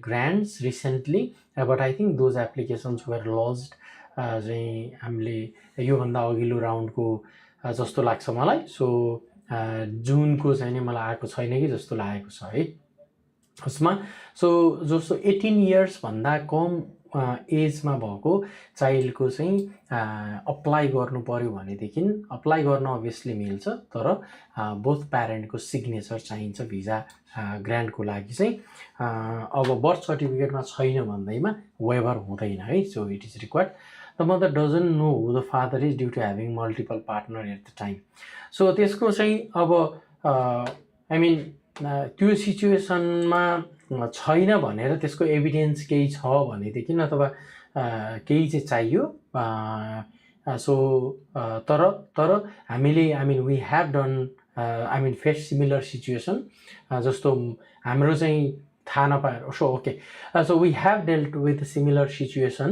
grants recently, but I think those applications were lost चाहिँ हामीले योभन्दा अघिल्लो राउन्डको जस्तो लाग्छ मलाई. सो जुनको चाहिँ नि मलाई आएको छैन कि जस्तो लागेको छ है उसमा. सो जस्तो 18 इयर्स भन्दा कम एजमा भएको चाइल्डको चाहिँ अप्लाई गर्नु पर्यो भनेदेखि अप्लाई गर्न अभियसली मिल्छ, तर बोथ प्यारेन्टको सिग्नेचर चाहिन्छ भिजा ग्रान्टको लागि चाहिँ. अब बर्थ सर्टिफिकेटमा छैन भन्दैमा वेभर हुँदैन है. So it is required. The mother doesn't know who the father is due to having multiple partner at the time. So त्यसको चाहिँ अब त्यो सिचुएसनमा छैन भनेर त्यसको एभिडेन्स केही छ भनेदेखि अथवा केही चाहिँ चाहियो. सो तर हामीले we have done face similar situation जस्तो हाम्रो चाहिँ थाहा नपाएर. So okay, so we have dealt with similar situation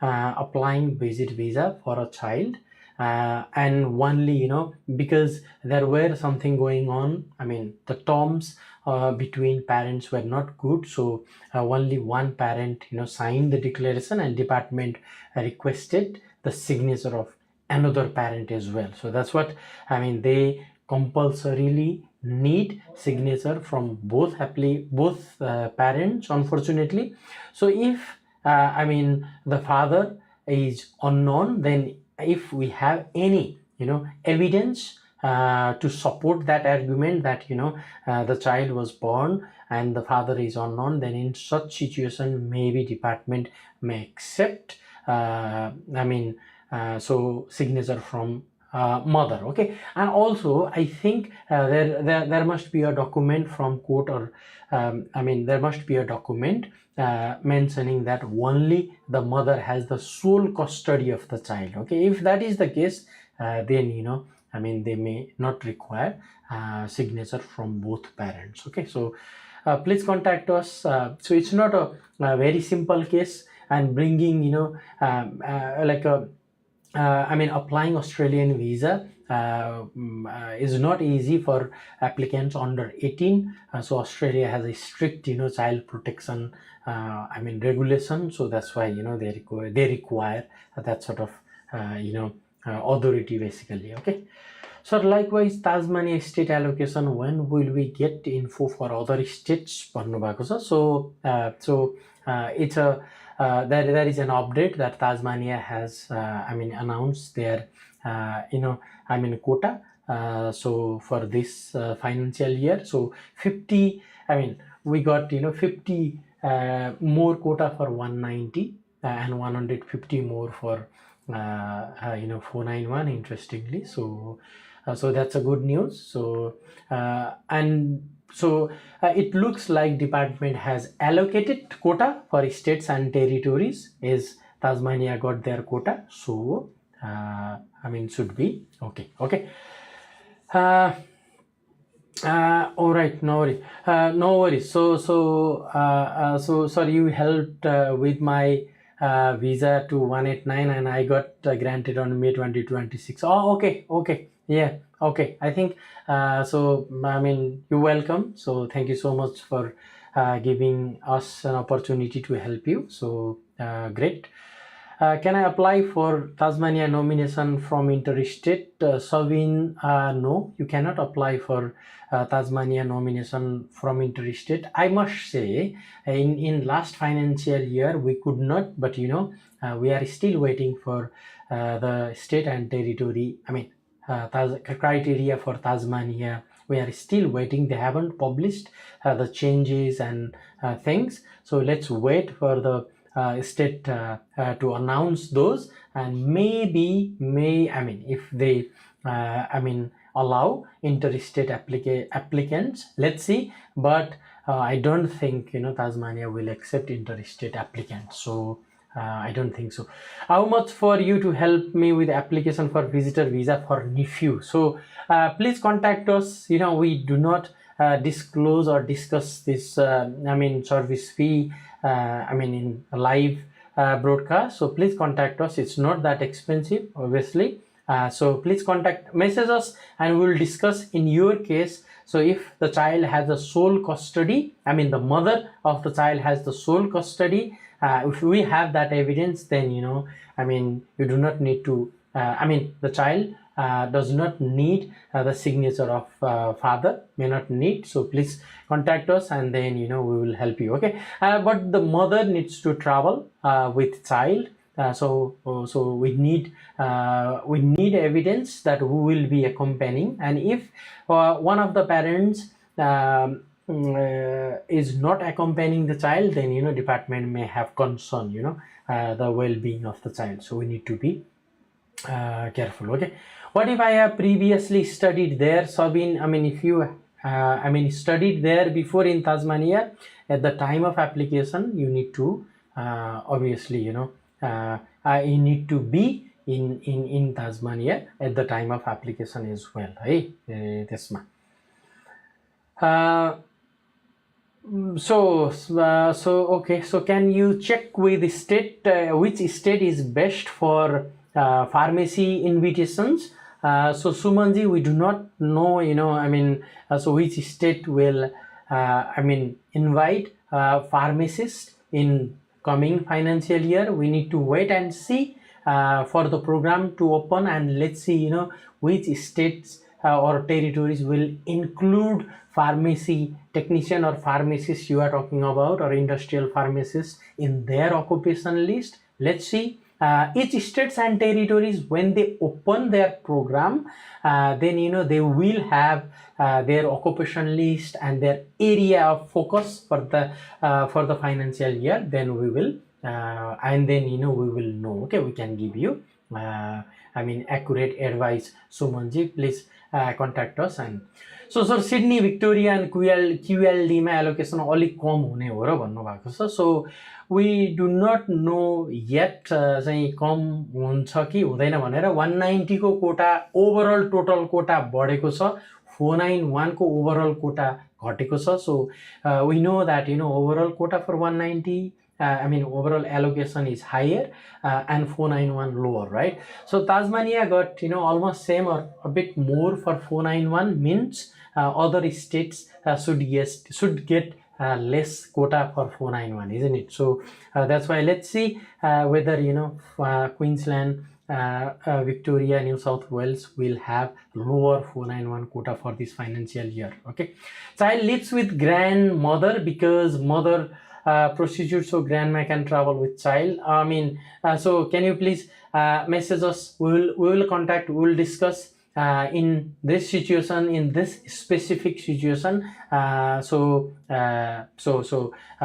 applying visit visa for a child. And only because there were something going on, the terms between parents were not good, so only one parent signed the declaration and department requested the signature of another parent as well. So that's what they compulsorily need signature from both parents, unfortunately. So if the father is unknown, then if we have any evidence to support that argument that the child was born and the father is unknown, then in such situation maybe department may accept so signature from mother. Okay. And also I think there must be a document from court, or there must be a document mentioning that only the mother has the sole custody of the child. Okay, if that is the case, then they may not require signature from both parents. Okay, so please contact us. So it's not a very simple case, and bringing like a applying Australian visa is not easy for applicants under 18. So Australia has a strict child protection regulation. So that's why they require that sort of authority basically. Okay. So likewise, Tasmania state allocation, when will we get info for other states? So it's a there is an update that Tasmania has announced their quota so for this financial year. So 50 we got 50 more quota for 190 and 150 more for 491, interestingly. So that's a good news. So it looks like department has allocated quota for states and territories, as Tasmania got their quota. So should be okay. All right, no worries. So sorry, you helped with my visa to 189 and I got granted on May 2026. Oh, okay, yeah, okay. I think so you're welcome. So thank you so much for giving us an opportunity to help you. So great. Can I apply for Tasmania nomination from interstate? Savin, no, you cannot apply for Tasmania nomination from interstate. I must say, in last financial year we could not, but we are still waiting for the state and territory. Criteria for Tasmania, we are still waiting. They haven't published the changes and things. So let's wait for the state to announce those, and if they allow interstate applicants, let's see. But I don't think Tasmania will accept interstate applicants. So I don't think so. How much for you to help me with application for visitor visa for nephew? So please contact us. We do not disclose or discuss this service fee in live broadcast. So please contact us. It's not that expensive, obviously. So please message us and we will discuss in your case. So if the child has the sole custody, I mean the mother of the child has the sole custody, if we have that evidence, then I mean you do not need to, I mean the child does not need the signature of father, may not need. So please contact us and then we will help you. Okay, but the mother needs to travel with child. So we need evidence that who will be accompanying, and if one of the parents is not accompanying the child, then department may have concern the well-being of the child. So we need to be careful. Okay, what if I have previously studied there, Sabine? I mean, if you studied there before in Tasmania, at the time of application you need to obviously you need to be in Tasmania at the time of application as well. Hey, त्यसमा okay, so can you check with the state which state is best for pharmacy invitations? So Sumanji, we do not know, I mean, so which state will invite pharmacists in coming financial year. We need to wait and see for the program to open, and let's see which states or territories will include pharmacy technician or pharmacist you are talking about, or industrial pharmacist in their occupation list. Let's see. Each states and territories, when they open their program, then they will have their occupation list and their area of focus for the financial year. Then we will and then we will know. Okay, we can give you accurate advice. Sumanji, please contact us. And so Sydney, Victoria and QLD मा allocation अलिक कम हुने हो र भन्नुभएको छ. So we do not know yet चाहिँ कम हुन्छ कि हुँदैन भनेर. 190 को कोटा ओभरअल टोटल कोटा बढेको छ, 491 को ओभरअल कोटा घटेको छ. So we know that overall quota for 190, overall allocation is higher and 491 lower, right? So Tasmania got almost same or a bit more for 491, means other states should get less quota for 491, isn't it? So that's why let's see whether Queensland, Victoria, New South Wales will have lower 491 quota for this financial year. Okay, child lives with grandmother because mother procedure, so grandma can travel with child. So can you please message us? We will contact, we will discuss in this situation, in this specific situation.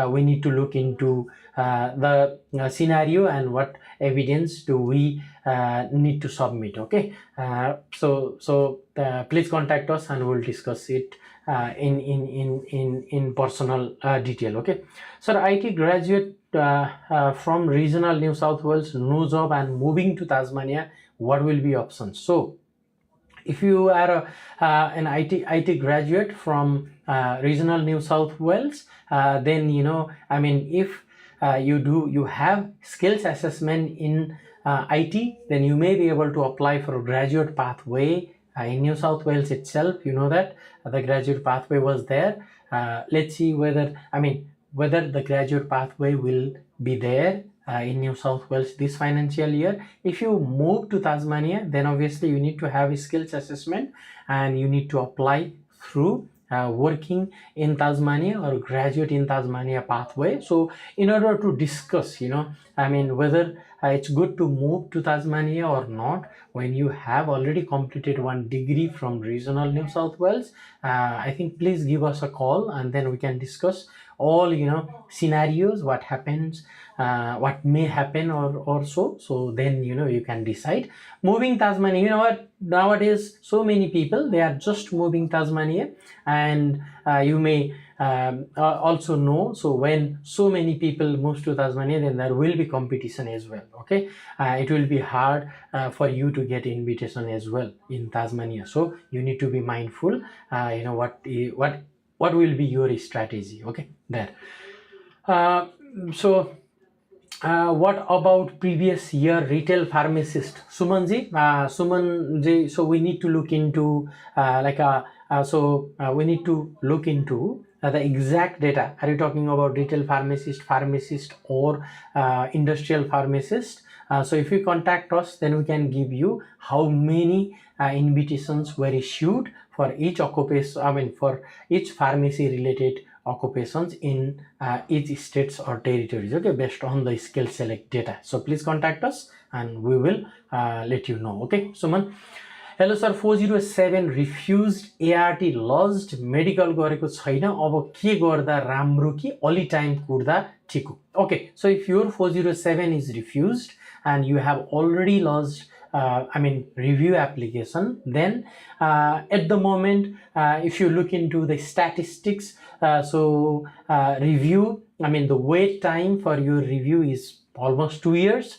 We need to look into the scenario and what evidence do we need to submit. Okay, please contact us and we'll discuss it in personal detail. Okay, so IT graduate from regional New South Wales, no job and moving to Tasmania, what will be options? So if you are an IT graduate from regional New South Wales, then if you have skills assessment in IT, then you may be able to apply for a graduate pathway in New South Wales itself. You know that the graduate pathway was there. Let's see whether the graduate pathway will be there in New South Wales this financial year. If you move to Tasmania, then obviously you need to have a skills assessment and you need to apply through working in Tasmania or graduate in Tasmania pathway. So in order to discuss whether it's good to move to Tasmania or not, when you have already completed one degree from regional New South Wales, I think please give us a call and then we can discuss all scenarios, what happens, what may happen or so then you can decide. Moving Tasmania, you know what, nowadays so many people, they are just moving Tasmania, and you may also know, so when so many people move to Tasmania, then there will be competition as well. Okay, it will be hard for you to get invitation as well in Tasmania, so you need to be mindful what will be your strategy. Okay, there. So What about previous year retail pharmacist? Sumanji, so we need to look into we need to look into the exact data. Are you talking about retail pharmacist, or industrial pharmacist? So if you contact us, then we can give you how many invitations were issued for each occupation. I mean, for each pharmacy related occupations in each states or territories, okay, based on the skill select data. So please contact us and we will let you know. Okay, Suman. Hello sir, 407 refused ART lodged medical गरेको छैन, अब के गर्दा राम्रो कि अलि time कुर्दा ठीक हो. Okay, so if your 407 is refused and you have already lodged review application, then at the moment, if you look into the statistics, review, the wait time for your review is almost 2 years.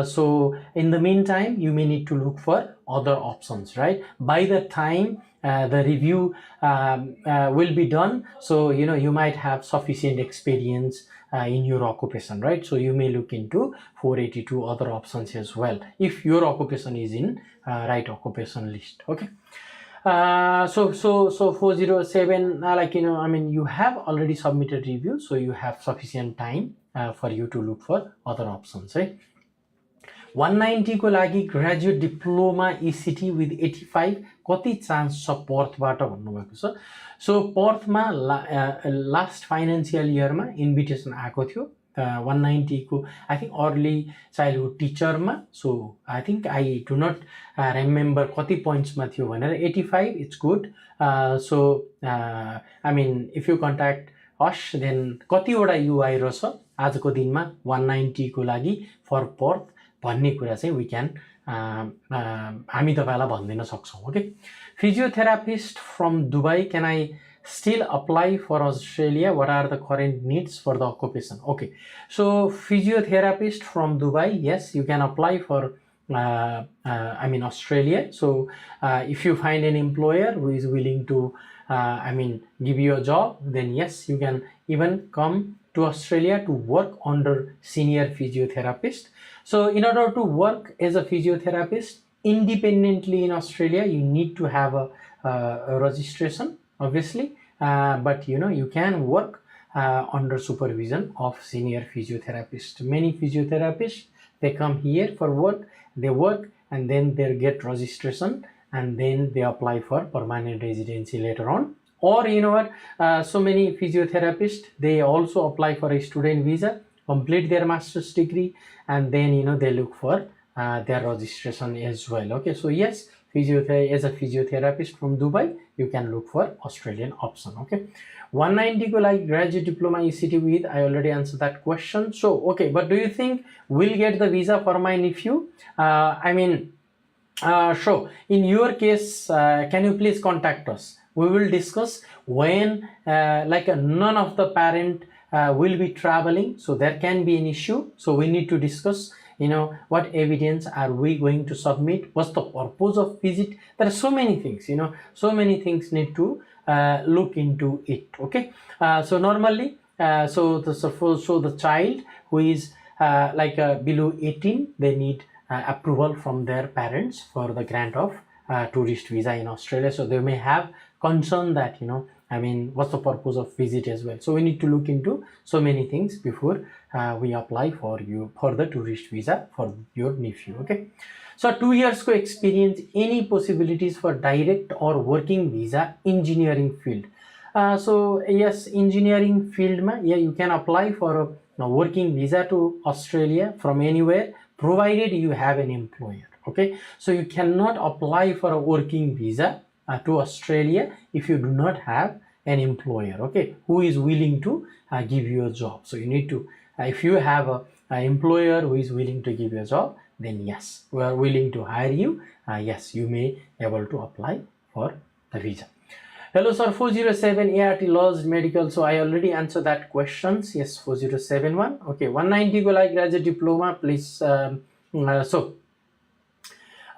So in the meantime, you may need to look for other options, right? By the time the review will be done, so you might have sufficient experience in your occupation, right? So you may look into 482 other options as well if your occupation is in right occupation list. Okay. So 407, you have already submitted review, so you have sufficient time for you to look for other options, right? 190 को लागि graduate diploma ECT with 85 कति chance छ पर्थबाट भन्नुभएको छ. So पर्थमा last financial इयरमा invitation आएको थियो 190 को, आई थिंक अर्ली चाइल्डहुड टिचरमा. So I think I do not remember कति पोइन्ट्समा थियो भनेर. 85 it's good. So if you contact us then कतिवटा यु आइरहेछ आजको दिनमा 190 को लागि फर पर्थ भन्ने कुरा चाहिँ वी क्यान हामी तपाईलाई भनिदिन सक्छौं. Okay. Physiotherapist from Dubai, can I still apply for Australia? What are the current needs for the occupation? Okay, so physiotherapist from Dubai, yes, you can apply for Australia. So if you find an employer who is willing to give you a job, then yes, you can even come to Australia to work under senior physiotherapist. So in order to work as a physiotherapist independently in Australia, you need to have a registration, obviously, but you can work under supervision of senior physiotherapist. Many physiotherapists, they come here for work, they work, and then they get registration, and then they apply for permanent residency later on. Or so many physiotherapists, they also apply for a student visa, complete their master's degree, and then they look for their registration as well. Okay, so yes, as a physiotherapist from Dubai, you can look for Australian option. Okay, 190 ko like graduate diploma ECT with, I already answered that question. So okay, but do you think we'll get the visa for my nephew? So in your case, can you please contact us? We will discuss when none of the parent will be traveling, so there can be an issue. So we need to discuss what evidence are we going to submit, what's the purpose of visit. There are so many things, so many things need to look into it. Okay, so normally so the child who is below 18, they need approval from their parents for the grant of tourist visa in Australia. So they may have concern that what's the purpose of visit as well. So we need to look into so many things before we apply for the tourist visa for your nephew. Okay, so 2 years ko experience, any possibilities for direct or working visa engineering field? So yes, engineering field ma, yeah, you can apply for a working visa to Australia from anywhere, provided you have an employer. Okay, so you cannot apply for a working visa to Australia if you do not have an employer, okay, who is willing to give you a job. So you need to, if you have an employer who is willing to give you a job, then yes, we are willing to hire you. Yes, you may able to apply for the visa. Hello sir, 407 ART laws medical. So I already answered that questions. Yes, 4071. Okay, 190 go like graduate diploma, please.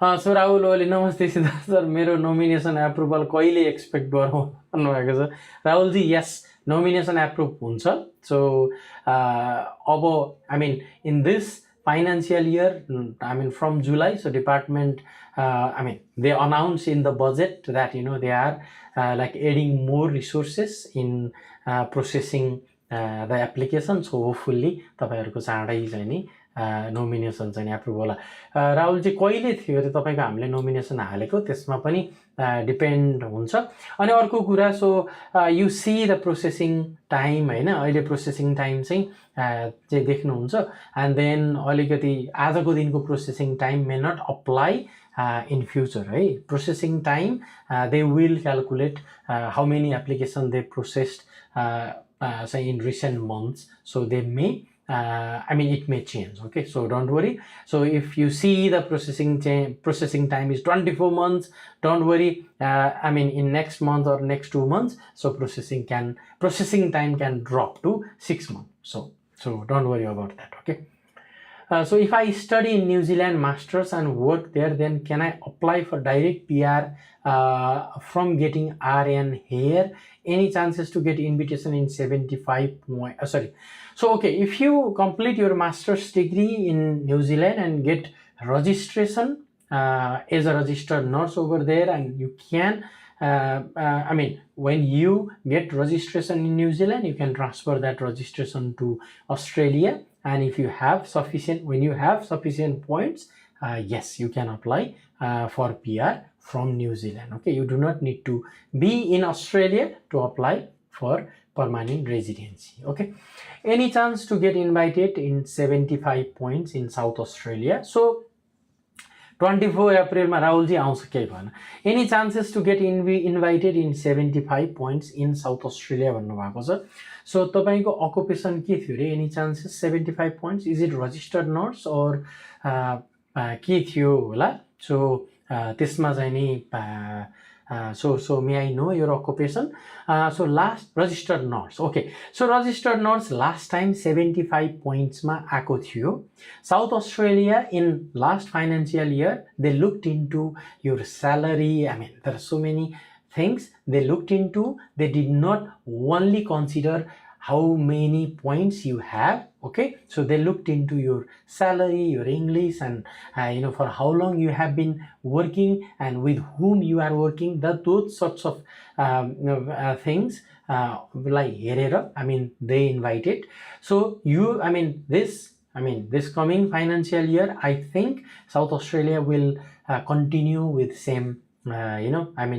So Rahul Oli, नमस्ते Siddharth sir, मेरो nomination approval कहिले expect गरौँ भन्नुभएको छ. Rahul ji, yes, nomination approve huncha. So अब I mean in this financial year, I mean from July, so department I mean they announce in the budget that they are like adding more resources in processing the application. So hopefully तपाईहरुको चाँडै चाहिँ नि nomination चाहिँ approve होला। राहुल जी कहिले थियो रे तपाईको हामीले नोमिनेसन हालेको, त्यसमा पनि डिपेन्ड हुन्छ। अनि अर्को कुरा, सो यु सी द प्रोसेसिङ टाइम हैन, अहिले प्रोसेसिङ टाइम चाहिँ देख्नुहुन्छ। एन्ड देन अलिकति आजको दिनको processing time may not apply in future, right? Processing time, they will calculate how many applications they processed say in recent months, so they may I mean it may change, okay? So don't worry. So if you see the processing time is 24 months, don't worry. I mean in next month or next 2 months, so processing time can drop to 6 months. So don't worry about that, okay? So if I study in New Zealand masters and work there, then can I apply for direct PR from getting RN here? Any chances to get invitation in 75 point? So okay, if you complete your master's degree in New Zealand and get registration as a registered nurse over there, and you can I mean when you get registration in New Zealand, you can transfer that registration to Australia. And if you have sufficient, when you have sufficient points, yes, you can apply for PR from New Zealand. Okay, you do not need to be in Australia to apply for permanent residency. Okay, any chance to get invited in 75 points in South Australia? So 24 April मा राहुल जी आउँछ, केही भएन। Any chances to get invited in 75 points in South Australia भन्नु भएको छ। So तपाईको occupation के थियो रे? Any chances 75 points? Is it registered nurse or के थियो होला? So त्यसमा चाहिँ नि so may I know your occupation? So last registered nurse. Okay, so registered nurse last time 75 points ma आएको थियो। South Australia in last financial year, they looked into your salary. I mean there are so many things they looked into. They did not only consider how many points you have, okay? So they looked into your salary, your English, and for how long you have been working and with whom you are working. Those sorts of things like herera, I mean they invited. So this coming financial year, I think South Australia will continue with same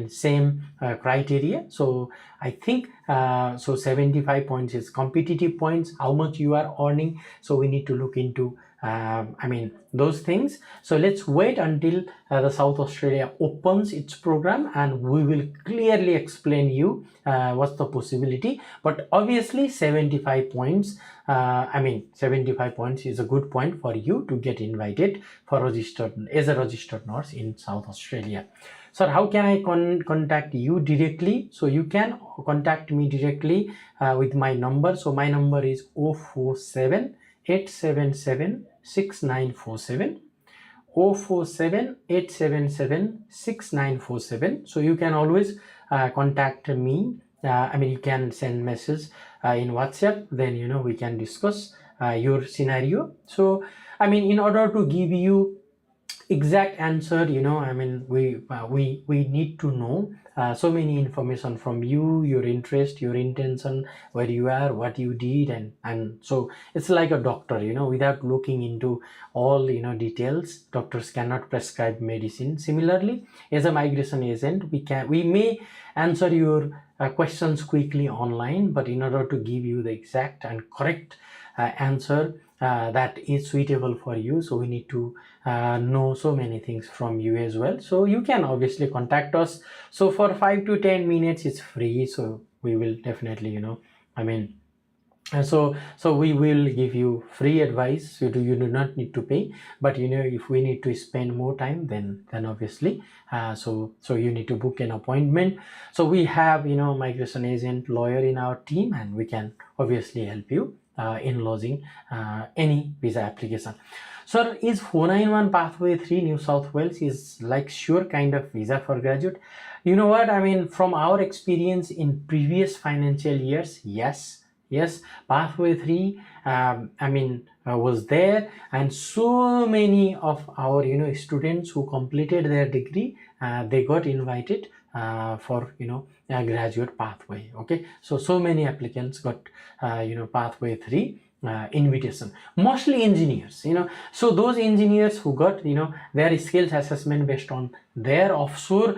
same criteria. So I think so 75 points is competitive points, how much you are earning. So we need to look into those things. So let's wait until the South Australia opens its program, and we will clearly explain you what's the possibility. But obviously 75 points 75 points is a good point for you to get invited for as a registered nurse in South Australia. Sir, how can I contact you directly? So you can contact me directly with my number. So my number is 047 877 6947. 047 877 6947. So you can always contact me. You can send message in WhatsApp, then we can discuss your scenario. So in order to give you exact answer, we need to know so many information from you, your interest, your intention, where you are, what you did, and so it's like a doctor, without looking into all details, doctors cannot prescribe medicine. Similarly, as a migration agent, we may answer your questions quickly online, but in order to give you the exact and correct answer that is suitable for you, so we need to know so many things from you as well. So you can obviously contact us. So for 5 to 10 minutes it's free, so we will definitely so we will give you free advice. You do not need to pay, but if we need to spend more time, then obviously so you need to book an appointment. So we have migration agent, lawyer in our team, and we can obviously help you in lodging any visa application. Sir, is 491 pathway 3 New South Wales is like sure kind of visa for graduate? You know what, I mean, from our experience in previous financial years, yes, pathway 3 was there, and so many of our students who completed their degree, they got invited for a graduate pathway. Okay, so many applicants got pathway 3 invitation, mostly engineers, so those engineers who got their skills assessment based on their offshore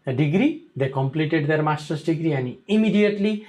degree, they completed their master's degree, and immediately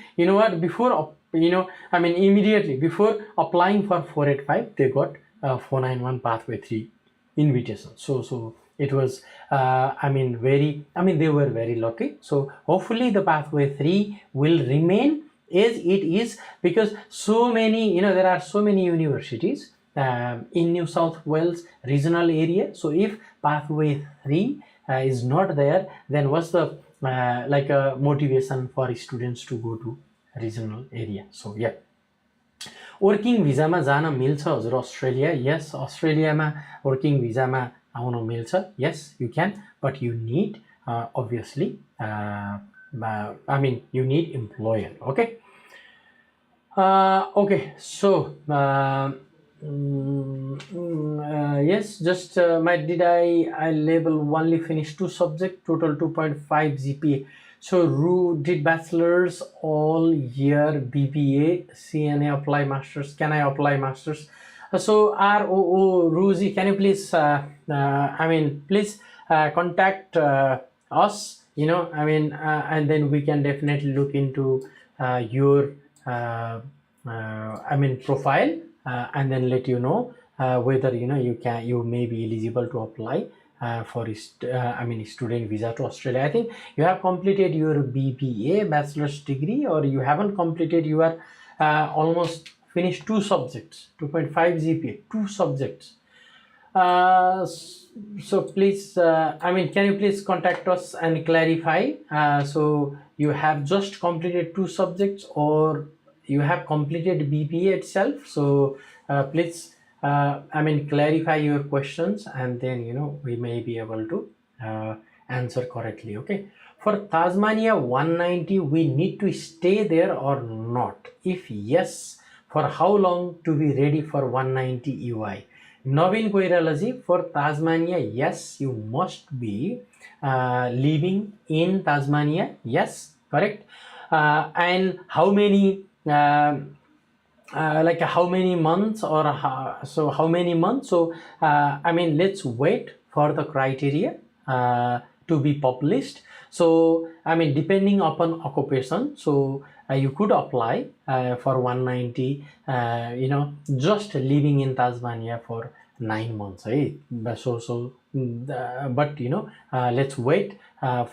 immediately before applying for 485, they got 491 pathway 3 invitation. So it was they were very lucky. So hopefully the pathway 3 will remain as it is, because so many there are so many universities in New South Wales regional area. So if pathway 3 is not there, then what's the motivation for students to go to regional area? So yeah, working भिजामा जान मिल्छ हजुर Australia? Yes, अस्ट्रेलियामा working भिजामा आउन मिल्छ. Yes, you can, but you need obviously you need employer. Okay. So yes, just did I label only finish 2 subject, total 2.5 GPA. So Ru did bachelor's all year, BBA, CNA, apply masters. Can I apply masters? So ROO Ruzi, can you please please contact us, and then we can definitely look into your profile, and then let you know whether you may be eligible to apply for student visa to Australia. I think you have completed your BBA, bachelor's degree, or you haven't completed. You are almost finished 2 subjects, 2.5 GPA, 2 subjects. So please, can you please contact us and clarify? So you have just completed 2 subjects, or you have completed BBA itself. So please, clarify your questions, and then we may be able to answer correctly. Okay. For Tasmania 190, we need to stay there or not? If yes, for how long to be ready for 190 EY? Navin Koiralaji, for Tasmania, yes, you must be living in Tasmania. Yes, correct. And how many how many months, or how many months? So let's wait for the criteria to be published. So depending upon occupation, so you could apply for 190 just living in Tasmania for 9 months, right? But let's wait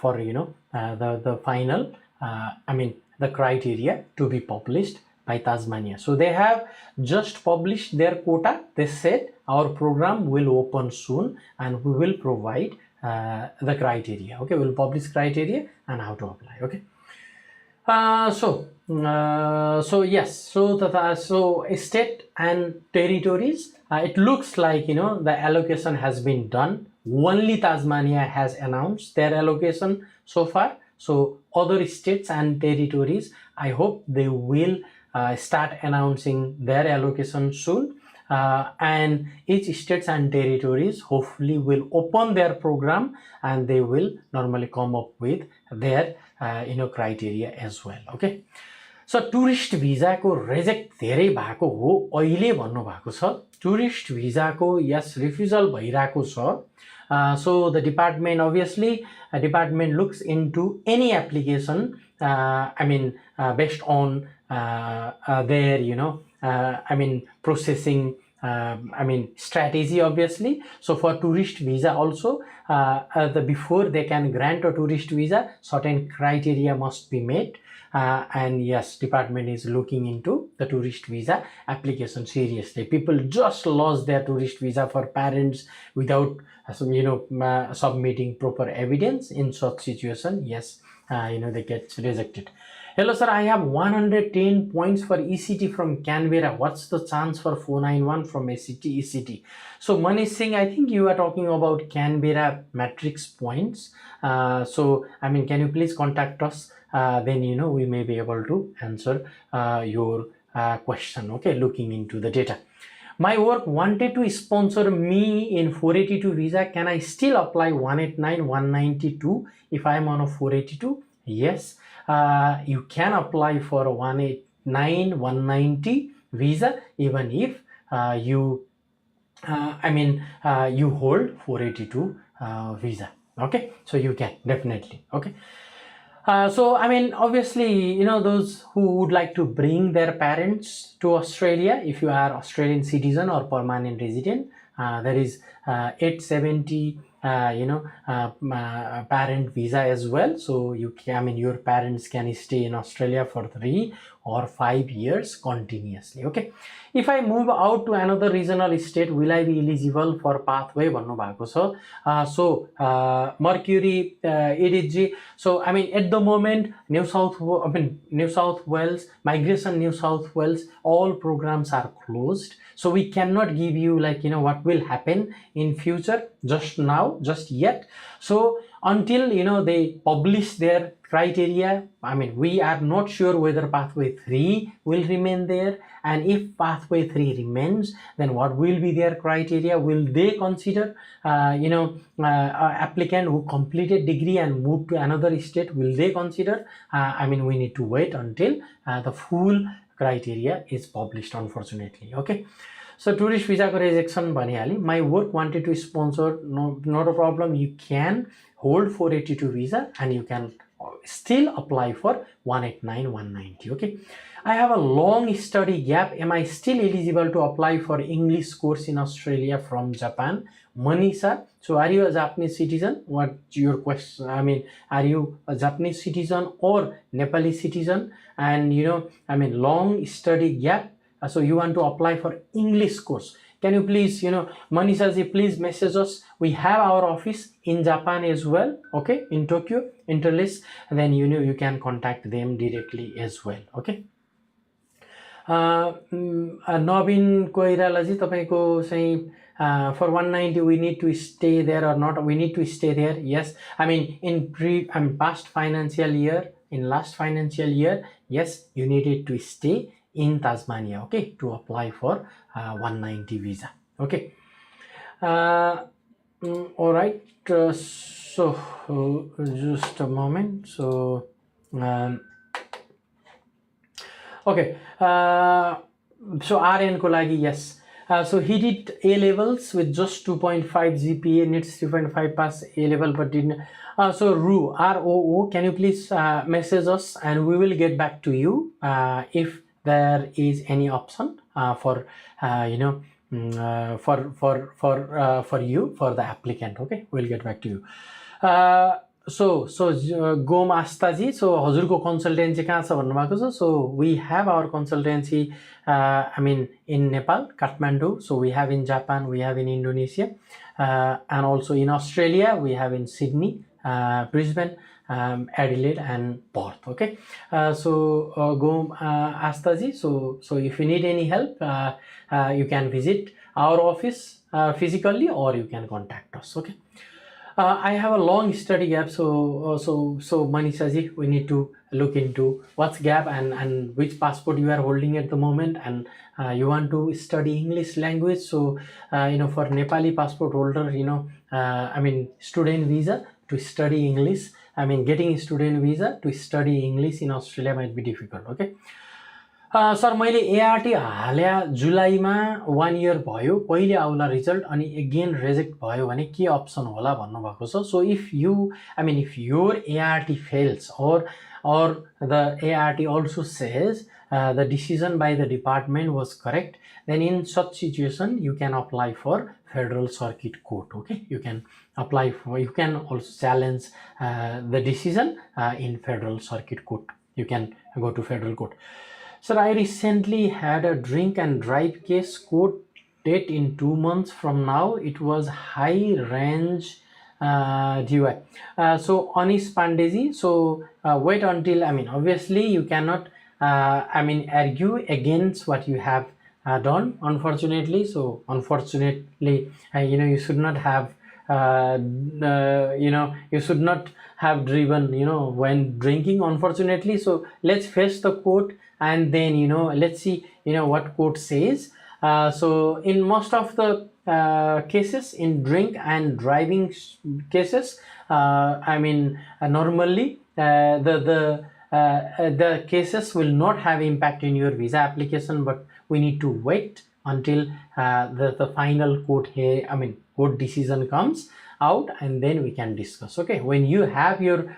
for the final the criteria to be published by Tasmania. So they have just published their quota. They said our program will open soon, and we will provide the criteria. Okay, we'll publish criteria and how to apply. Okay. So yes, so state and territories, it looks like the allocation has been done. Only Tasmania has announced their allocation so far. So other states and territories, I hope they will start announcing their allocation soon. And each states and territories hopefully will open their program, and they will normally come up with their criteria as well. Okay. So tourist visa ko reject धेरै भएको हो अहिले भन्नु भएको छ. Tourist visa ko yes refusal भइरहेको छ. So the department, obviously department looks into any application based on their processing strategy, obviously. So for tourist visa also, before they can grant a tourist visa, certain criteria must be met, and yes, department is looking into the tourist visa application seriously. People just lost their tourist visa for parents without submitting proper evidence. In such situation, yes, they get rejected. Hello sir, I have 110 points for ECT from Canberra. What's the chance for 491 from ECT? So Manish Singh, I think you are talking about Canberra matrix points. So I mean, can you please contact us? Then we may be able to answer your question. Okay, looking into the data. My work wanted to sponsor me in 482 visa. Can I still apply 189, 192 if I am on a 482? Yes, you can apply for a 189, 190 visa even if you you hold 482 visa. Okay, so you can definitely. Okay. So I mean, obviously, those who would like to bring their parents to Australia, if you are Australian citizen or permanent resident, there is 870 parent visa as well. So your parents can stay in Australia for 3 or 5 years continuously. Okay, if I move out to another regional state, will I be eligible for pathway? So Mercury EDG. So I mean, at the moment, New South Wales, Migration New South Wales, all programs are closed. So we cannot give you what will happen in future just yet. So until they publish their criteria, I mean, we are not sure whether pathway 3 will remain there, and if pathway 3 remains, then what will be their criteria? Will they consider applicant who completed degree and moved to another state? Will they consider? I mean, we need to wait until the full criteria is published, unfortunately. Okay, so tourist visa ko rejection bhanihali. My work wanted to sponsor, no, not a problem. You can hold 482 visa and you can still apply for 189, 190. Okay, I have a long study gap. Am I still eligible to apply for English course in Australia from Japan? Manisha, so are you a Japanese citizen? What's your question? I mean, are you a Japanese citizen or Nepali citizen? And long study gap. So you want to apply for English course. Can you please, Manisha ji, please message us. We have our office in Japan as well. Okay, in Tokyo, Interlist. And then you can contact them directly as well. Okay. Nobin Koiralaji, tapayko saying for 190 we need to stay there or not? We need to stay there. Yes, I mean in last financial year, yes, you needed to stay in Tasmania, okay, to apply for 190 visa. Okay. All right. So just a moment. So okay. So RN ko lagi, yes. So he did A levels with just 2.5 GPA, needs 3.5 pass A level, but didn't. So ROO, can you please message us and we will get back to you if there is any option for you for the applicant. Okay, we'll get back to you. So Gom Astaji, so हजुरको consultancy कहाँ छ भन्नुभएको छ. So we have our consultancy in Nepal, Kathmandu. So we have in Japan, we have in Indonesia, and also in Australia we have in Sydney, Brisbane, Adelaide and Perth. Okay, so Gom Astaji, so if you need any help, you can visit our office physically or you can contact us. Okay. I have a long study gap, so Manisha ji, we need to look into what's gap and which passport you are holding at the moment, and you want to study English language. So for Nepali passport holder, student visa to study English, getting student visa to study English in Australia might be difficult. Okay. Sir मैले ART हाल्या जुलाईमा 1 year भयो, कहिले आउला result अनि again reject भयो भने के option होला भन्नुभएको छ. So if your ART fails or the ART also says the decision by the department was correct, then in such situation you can apply for Federal Circuit Court. Okay, you can also challenge the decision in Federal Circuit Court. You can go to Federal Court. Sir, I recently had a drink and drive case, court date in 2 months from now. It was high range DY. So Anish Pandeji, so wait until, I mean, obviously you cannot argue against what you have done, unfortunately. So unfortunately, you should not have you should not have driven when drinking, unfortunately. So let's face the quote, and then let's see what quote says. So in most of the cases, in drink and driving cases, normally the cases will not have impact in your visa application, but we need to wait until the final court here, court decision comes out, and then we can discuss. Okay, when you have your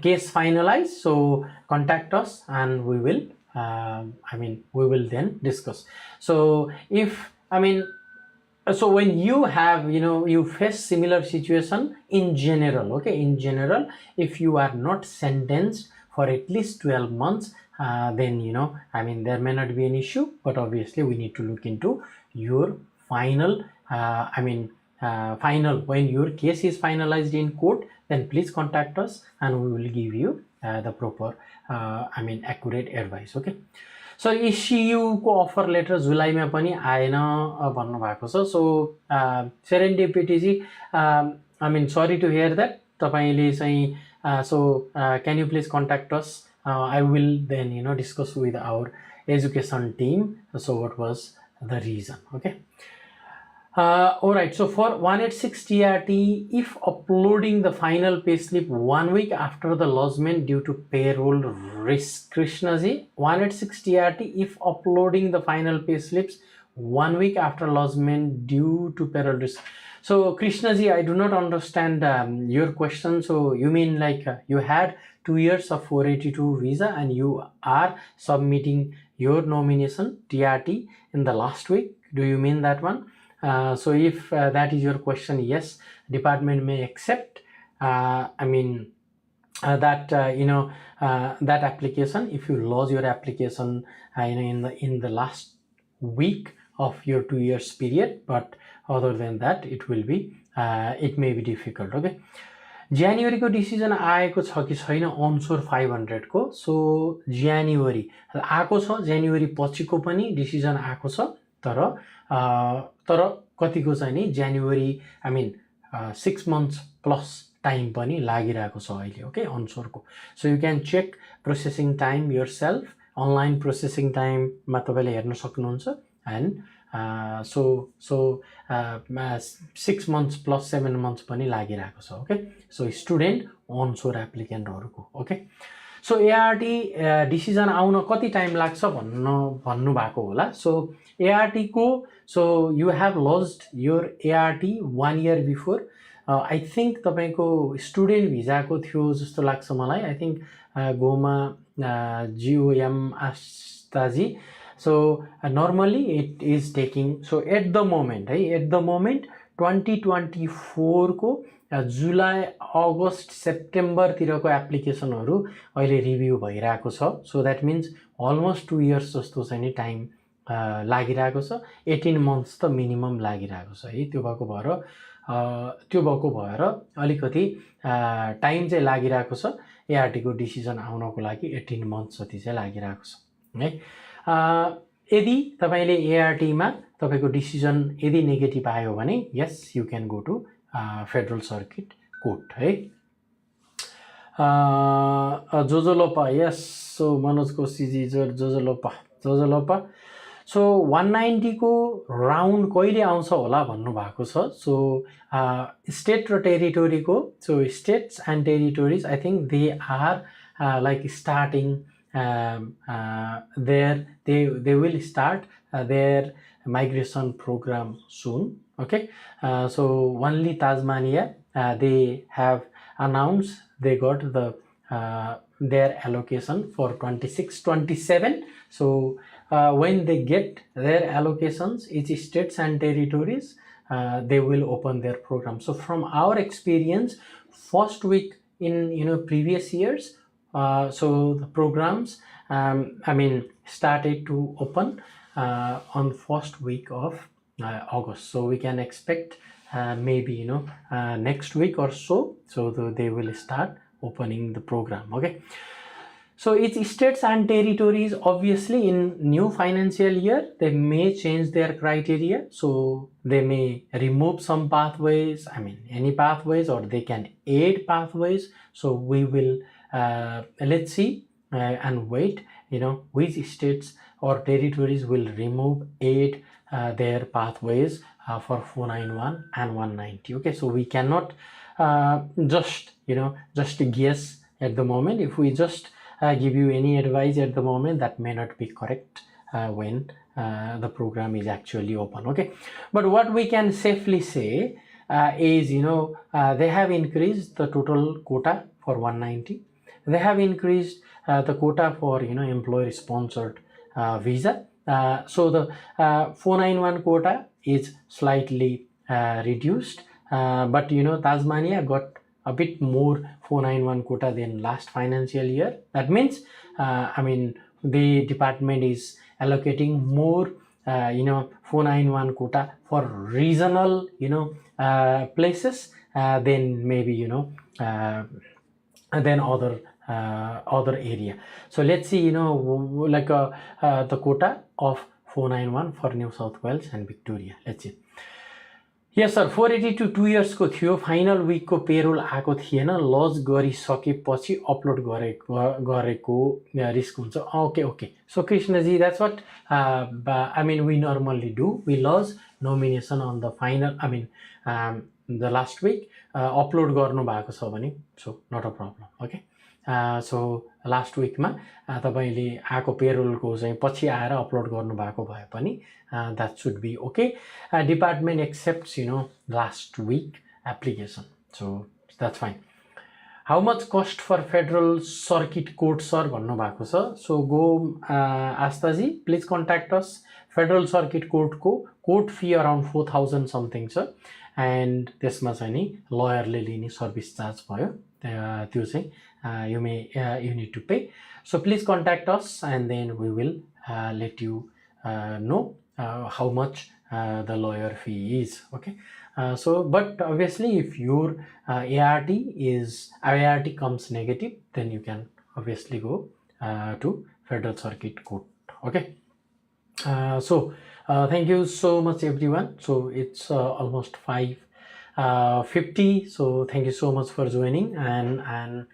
case finalized, so contact us and we will then discuss. So if so when you have you face similar situation in general, okay, in general, if you are not sentenced for at least 12 months, then there may not be an issue, but obviously we need to look into your final final, when your case is finalized in court, then please contact us and we will give you the proper accurate advice. Okay, so ECU को offer letter जुलाईमा पनि आएन भन्नु भएको छ. सो serendipity जी, सरी to hear that. तपाईले चाहिँ so can you please contact us. I will then discuss with our education team, so what was the reason. Okay, alright, so for 186 TRT, if uploading the final payslip 1 week after the lodgement due to payroll risk. Krishna ji, 186 TRT, if uploading the final payslips 1 week after lodgement due to payroll risk. So Krishna ji, I do not understand your question. So you mean like you had 2 years of 482 visa and you are submitting your nomination TRT in the last week? Do you mean that one? So if that is your question, yes, department may accept that that application if you lose your application in the last week of your 2 years period, but other than that it will be it may be difficult. Okay, January को decision आएको छ कि छैन अनसोर 500 को. सो January आएको छ, January पछिको पनि डिसिजन आएको छ, तर कतिको चाहिँ नि January 6 months plus टाइम पनि लागिरहेको छ अहिले. ओके, अनसोरको. So you can check processing time yourself, online processing टाइममा तपाईँले हेर्न सक्नुहुन्छ. And so 6 months plus 7 months पनि लागिरहेको छ. ओके, सो स्टुडेन्ट अनसोर एप्लिकेन्टहरूको. ओके, सो एआरटी डिसिजन आउन कति टाइम लाग्छ भन्नु भएको होला. सो एआरटी को, so you have lost your ART 1 year before. I think तपाईँको स्टुडेन्ट भिजाको थियो जस्तो लाग्छ मलाई. आई थिङ्क गोमा GOM आस्ताजी. So normally it is taking, so at the moment 2024 को जुलाई अगस्त सेप्टेम्बर तिरको एप्लिकेसनहरु अहिले रिभ्यू भइरहेको छ. So that means almost 2 years जस्तो चाहिँ नि टाइम लागिरहेको छ. 18 months त मिनिमम लागिरहेको छ है. त्यो भएको भएर अलिकति टाइम चाहिँ लागिरहेको छ. एआरटी को डिसिजन आउनको लागि 18 months जति चाहिँ लागिरहेको छ है. यदि तपाईले एआरटी मा तपाईको डिसिजन यदि नेगेटिभ आयो भने yes you can go to federal circuit court है. जोजोलोपा, यस. सो मनोज कोशीजी, जोजोलोपा. सो 190 को राउन्ड कहिले आउँछ होला भन्नु भएको छ. सो स्टेट र टेरिटोरी को, so states and territories I think they are like starting they will start their migration program soon. Okay, so only Tasmania they have announced they got their allocation for 26-27. So when they get their allocations, each states and territories they will open their program. So from our experience, first week in previous years, so the programs started to open on first week of August. So we can expect maybe next week or so. So they will start opening the program. Okay. So each states and territories, obviously in new financial year, they may change their criteria. So they may remove some pathways, I mean any pathways, or they can add pathways. So we will let's see and wait, which states or territories will remove, add their pathways for 491 and 190. Okay, so we cannot just guess at the moment. If we just give you any advice at the moment, that may not be correct when the program is actually open. Okay, but what we can safely say is they have increased the total quota for 190. They have increased the quota for employer sponsored visa. So the 491 quota is slightly reduced, but Tasmania got a bit more 491 quota than last financial year. That means the department is allocating more 491 quota for regional places than maybe than other area. So let's see like the quota of 491 for New South Wales and Victoria. Let's see. Yes sir, 482 2 years को थियो, final Wick को payroll आएको थिएन, लज गरिसकेपछि upload गरेको risk हुन्छ. Okay so Krishna ji, that's what I mean we normally do. We lodge nomination on the final, the last week. Upload गर्नु भएको छ भने so not a problem. Okay, so last विकमा तपाईले आएको पेरोलको चाहिँ पछि आएर अपलोड गर्नु भएको भए पनि that should be okay. Department accepts last week application, so that's fine. How much cost for federal circuit court sir भन्नु भएको छ. So go आस्थाजी, please contact us. Federal circuit court को court fee around 4,000 something छ, and त्यसमा चाहिँ नि लयरले लिने service charge भयो, त्यो चाहिँ you need to pay. So please contact us and then we will let you know how much the lawyer fee is. Okay, so but obviously if your ART comes negative, then you can obviously go to Federal Circuit Court. Okay, so thank you so much everyone. So it's almost 5:50. So thank you so much for joining and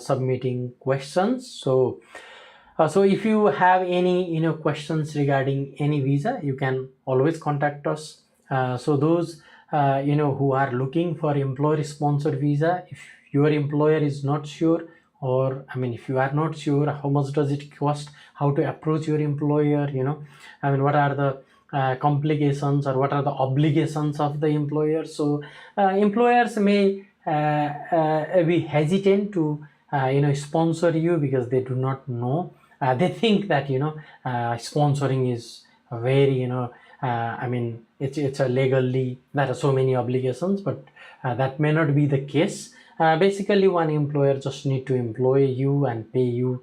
submitting questions. So if you have any questions regarding any visa, you can always contact us. So those who are looking for employer sponsored visa, if your employer is not sure, or if you are not sure how much does it cost, how to approach your employer, what are the complications or what are the obligations of the employer. So employers may be hesitant to sponsor you because they do not know. They think that sponsoring is very it's a legally, there are so many obligations, but that may not be the case. Basically one employer just need to employ you and pay you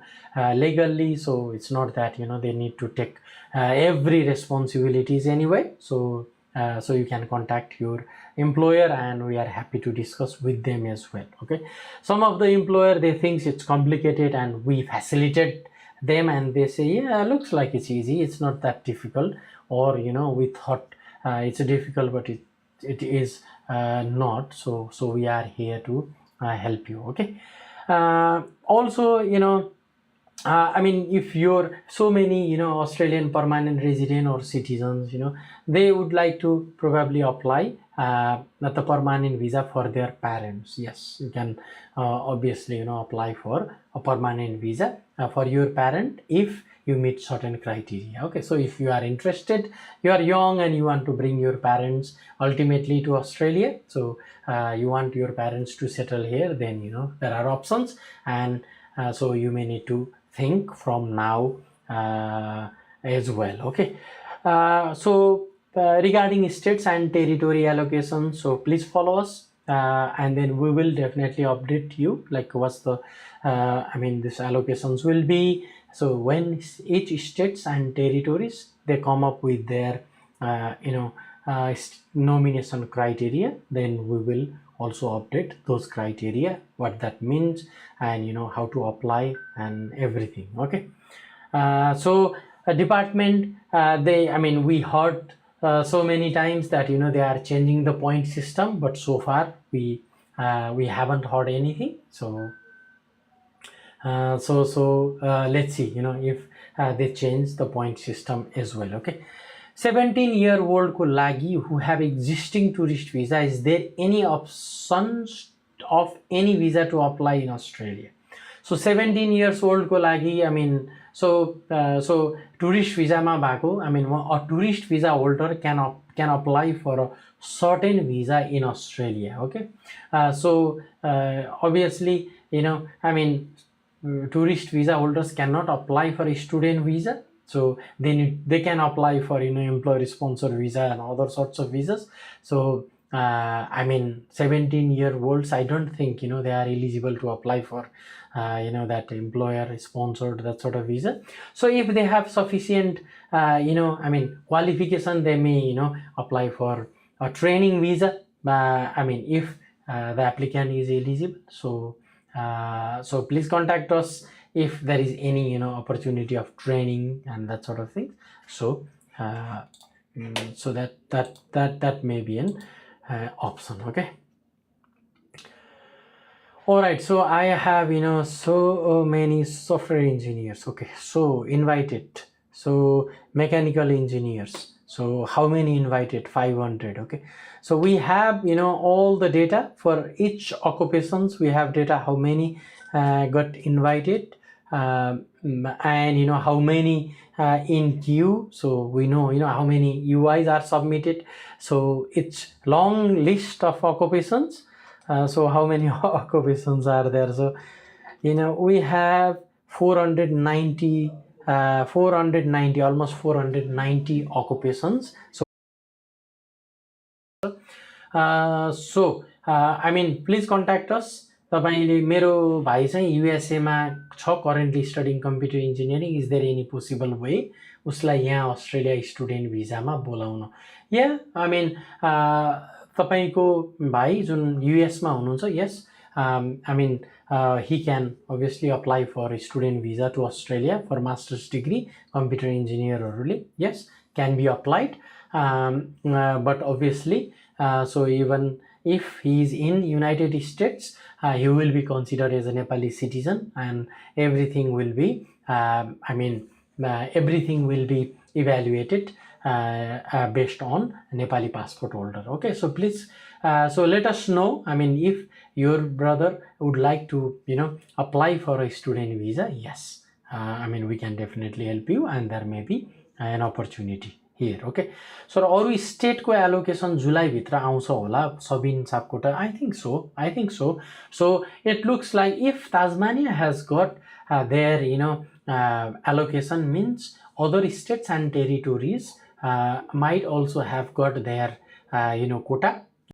legally, so it's not that they need to take every responsibilities anyway. So you can contact your employer and we are happy to discuss with them as well. Okay, some of the employer, they think it's complicated and we facilitate them and they say, yeah, looks like it's easy, it's not that difficult, or we thought it's difficult but it is not. So we are here to help you. Okay, also if you're so many Australian permanent resident or citizens, they would like to probably apply the permanent visa for their parents. Yes, you can obviously apply for a permanent visa for your parent if you meet certain criteria. Okay, so if you are interested, you are young and you want to bring your parents ultimately to Australia, so you want your parents to settle here, then there are options, and so you may need to think from now as well. Okay, so regarding states and territory allocation, so please follow us and then we will definitely update you like what's the this allocations will be. So when each states and territories, they come up with their nomination criteria, then we will also update those criteria, what that means, and how to apply and everything. Okay. So a department, we heard so many times that they are changing the point system, but so far we haven't heard anything. So let's see if they change the point system as well. Okay. 17-year-old को लागि who have existing tourist visa, is there any options of any visa to apply in Australia? So 17 years old को लागि, so tourist visa मा भएको, a tourist visa holder can apply for a certain visa in Australia. Okay. Obviously, tourist visa holders cannot apply for a student visa. So they can apply for employer sponsored visa and other sorts of visas. So 17-year-olds, I don't think they are eligible to apply for that employer sponsored, that sort of visa. So if they have sufficient qualification, they may apply for a training visa. If the applicant is eligible. So please contact us if there is any opportunity of training and that sort of thing. So so that may be an option. Okay. All right, so I have so many software engineers. Okay, so invited, so mechanical engineers, so how many invited? 500. Okay, so we have all the data for each occupations. We have data how many got invited, and how many in queue. So we know how many UIs are submitted. So it's long list of occupations. So how many occupations are there? So we have 490 almost 490 occupations. So please contact us. तपाईले मेरो भाइ चाहिँ USA मा छ, currently studying computer engineering. Is there any possible way उसलाई यहाँ Australia student भिजामा बोलाउन? तपाईको भाइ जुन युएसमा हुनुहुन्छ, yes he can obviously apply for a student visa to Australia for master's degree, computer engineer, yes, can be applied. But obviously, so even if he is in United States, he will be considered as a Nepali citizen, and everything will be, everything will be evaluated based on Nepali passport holder. Okay, so please, so let us know. If your brother would like to, apply for a student visa, yes, we can definitely help you, and there may be an opportunity here. Okay, so अरू state को allocation जुलाई भित्र आउँछ होला Sabin Sapkota? I think so. So it looks like if Tasmania has got their allocation, means other states and territories might also have got their quota.